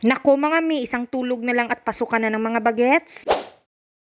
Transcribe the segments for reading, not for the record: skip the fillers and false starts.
Nako mga mi, isang tulog na lang at pasukan na ng mga bagets.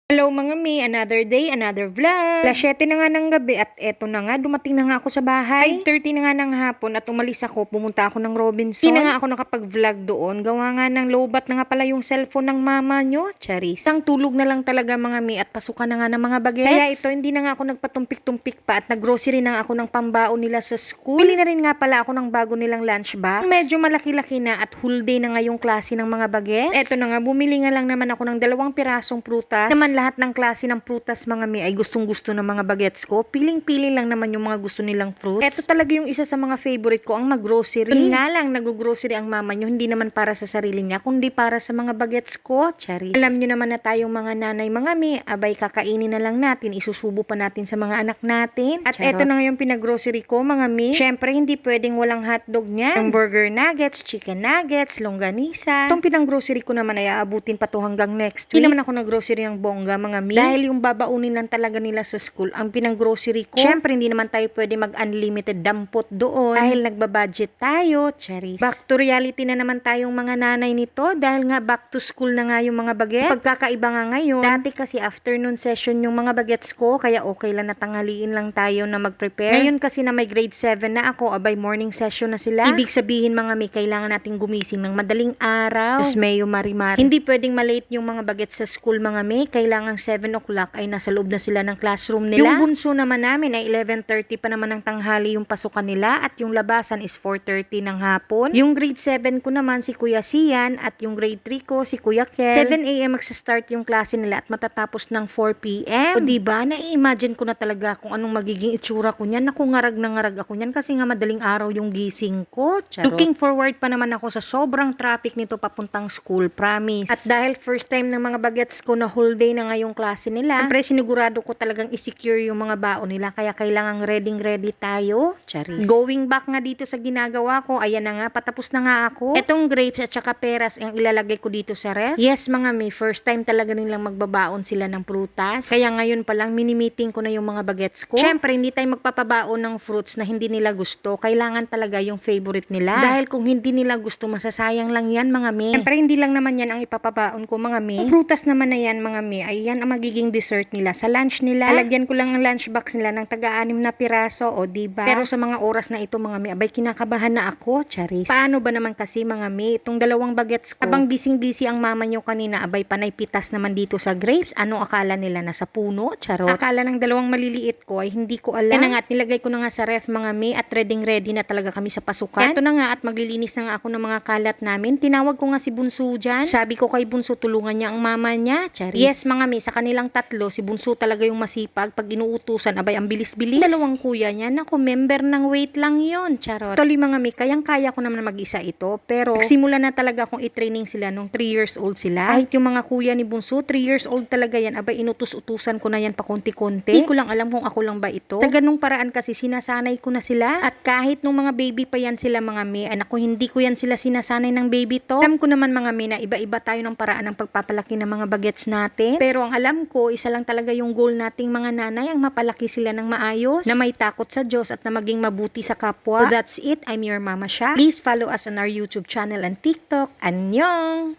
Hello mga mi, another day, another vlog. 7 na nga ng gabi at eto na nga, dumating na nga ako sa bahay. 5:30 na nga ng hapon at umalis ako, pumunta ako ng Robinson. Hindi na nga ako nakapag-vlog doon, gawa nga ng lowbat na nga pala yung cellphone ng mama nyo, charis. Isang tulog na lang talaga mga mi at pasukan na nga ng mga bagets. Kaya ito, hindi na nga ako nagpatumpik-tumpik pa at naggrocery na nga ako ng pambaon nila sa school. Pili na rin nga pala ako ng bago nilang lunch box. Medyo malaki-laki na at whole day na nga yung klase ng mga bagets. Eto na nga, bumili nga lang naman ako ng 2 pirasong prutas. Naman lahat ng klase ng prutas mga mi ay gustong-gusto ng mga bagets ko. Piling-pili lang naman yung mga gusto nilang fruits. Ito talaga yung isa sa mga favorite ko, ang mag-grocery. Ito nga lang, nag-grocery ang mama nyo, hindi naman para sa sarili niya, kundi para sa mga bagets ko, charis. Alam nyo naman na tayong mga nanay mga mi, abay kakainin na lang natin, isusubo pa natin sa mga anak natin. At eto na nga yung pinag-grocery ko mga mi. Syempre, hindi pwedeng walang hotdog niya. Yung burger nuggets, chicken nuggets, longganisa. Itong pinag-grocery ko naman ay aabutin pa to hanggang next week. Hindi naman ako nag-grocery ng bongga mga mi. Dahil yung babaunin lang talaga nila sa school ang pinang-grocery ko. Syempre, hindi naman tayo pwede mag-unlimited dampot doon. Dahil nagbabudget tayo, charis. Back to reality na naman tayong mga nanay nito. Dahil nga back to school na nga yung mga bagets. Pagkakaiba nga ngayon. Dati kasi afternoon session yung mga bagets ko. Kaya okay lang na tanghaliin lang tayo na mag-prepare. Ngayon kasi na may grade 7 na ako, abay morning session na sila. Ibig sabihin mga may kailangan nating gumising ng madaling araw. Tapos mayo marimari. Hindi pwedeng malate yung mga bagets sa school mga may. Kailangan 7 o'clock ay nasa loob na sila ng classroom nila. Yung bunso naman namin ay 11:30 pa naman ng tanghali yung pasukan nila at yung labasan is 4:30 ng hapon. Yung grade 7 ko naman si Kuya Sian at yung grade 3 ko si Kuya Kel. 7 a.m. magsa-start yung klase nila at matatapos ng 4 p.m. O diba, na-imagine ko na talaga kung anong magiging itsura ko niyan. Naku, ngarag na ngarag ako niyan kasi nga madaling araw yung gising ko. Charot. Looking forward pa naman ako sa sobrang traffic nito papuntang school, promise. At dahil first time ng mga bagets ko na whole day na ngayong klase nila, siyempre sinigurado ko talagang i-secure yung mga baon nila kaya kailangang ready tayo, charis. Going back nga dito sa ginagawa ko, ayan na nga, patapos na nga ako. Etong grapes at saka peras ang ilalagay ko dito sa ref. Yes mga mi, first time talaga nilang magbabaon sila ng prutas. Kaya ngayon pa lang mini-meeting ko na yung mga bagets ko. Siyempre hindi tayo magpapabaon ng fruits na hindi nila gusto. Kailangan talaga yung favorite nila. Dahil kung hindi nila gusto, masasayang lang yan mga mi. Siyempre hindi lang naman yan ang ipapabaon ko mga mi. Ang prutas naman na yan mga mi, ay yan ang magiging dessert nila sa lunch nila. Lalagyan ko lang ang lunchbox nila ng taga-6 na piraso, o diba? Pero sa mga oras na ito mga mi, abay kinakabahan na ako, charis. Paano ba naman kasi mga mi, itong 2 bagets ko, abang bising-busy ang mama nyo kanina, abay panay pitas naman dito sa grapes. Ano akala nila, nasa puno? Charot. Akala ng 2 maliliit ko ay hindi ko alam. Kaya na nga at nilagay ko na nga sa ref mga mi at ready na talaga kami sa pasukan. Ito na nga at maglilinis na nga ako ng mga kalat namin. Tinawag ko nga si Bunso dyan. Sabi ko kay Bunso, tulungan niya ang mama niya, charis. Yes mga mi, sa kanilang 3, si Bunso talaga yung masipag. Pag inuutusan, abay ang bilis-bilis. 2 kuya niya, naku, member ng wait lang yon, charot. Tuloy mga mi, kayang-kaya ko naman mag-isa ito. Pero nagsimula na talaga akong i-training sila nung 3 years old sila. Kahit yung mga kuya ni Bunso, 3 years old talaga yan. Abay inutus-utusan ko na yan pa konti-konti. Hindi ko lang alam kung ako lang ba ito. Sa ganung paraan kasi sinasanay ko na sila. At kahit nung mga baby pa yan sila mga mi, anak ko hindi ko yan sila sinasanay ng baby to. Alam ko naman mga mi na iba-iba tayo ng paraan ng pagpapalaki ng mga bagets natin. Pero ang alam ko, isa lang talaga yung goal nating mga nanay, ang mapalaki sila ng maayos, na may takot sa Diyos at na maging mabuti sa kapwa. So that's it. I'm your Mama Sha. Please follow us on our YouTube channel and TikTok. Annyeong!